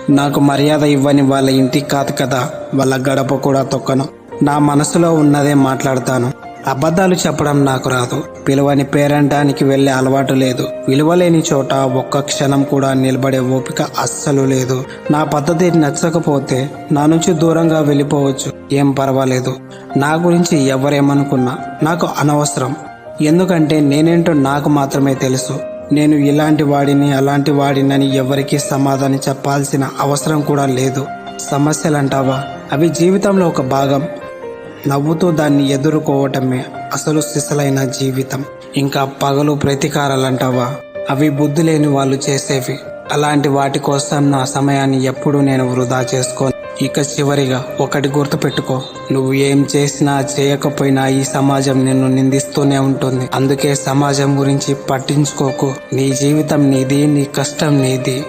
నాకు మర్యాద ఇవ్వని వాళ్ళ ఇంటికి కాదు కదా, వాళ్ళ గడప కూడా తొక్కను. నా మనసులో ఉన్నదే మాట్లాడతాను. అబద్ధాలు చెప్పడం నాకు రాదు. పిలువని పేరంటానికి వెళ్లే అలవాటు లేదు. విలువలేని చోట ఒక్క క్షణం కూడా నిలబడే ఓపిక అస్సలు లేదు. నా పద్ధతి నచ్చకపోతే నా నుంచి దూరంగా వెళ్ళిపోవచ్చు, ఏం పర్వాలేదు. నా గురించి ఎవరేమనుకున్నా నాకు అనవసరం. ఎందుకంటే నేనేంటో నాకు మాత్రమే తెలుసు. నేను ఇలాంటి వాడిని అలాంటి వాడినని ఎవరికీ సమాధానం చెప్పాల్సిన అవసరం కూడా లేదు. సమస్యలంటావా, అవి జీవితంలో ఒక భాగం. నవ్వుతూ దాన్ని ఎదుర్కోవటమే అసలు సిసలైన జీవితం. ఇంకా పగలు ప్రతీకారాలంటావా, అవి బుద్ధి లేని వాళ్ళు చేసేవి. అలాంటి వాటి కోసం నా సమయాన్ని ఎప్పుడూ నేను వృధా చేసుకోను. ఇక చివరిగా ఒకటి గుర్తుపెట్టుకో, నువ్వు ఏం చేసినా చేయకపోయినా ఈ సమాజం నిన్ను నిందిస్తూనే ఉంటుంది. అందుకే సమాజం గురించి పట్టించుకోకు. నీ జీవితం నీది, నీ కష్టం నీది.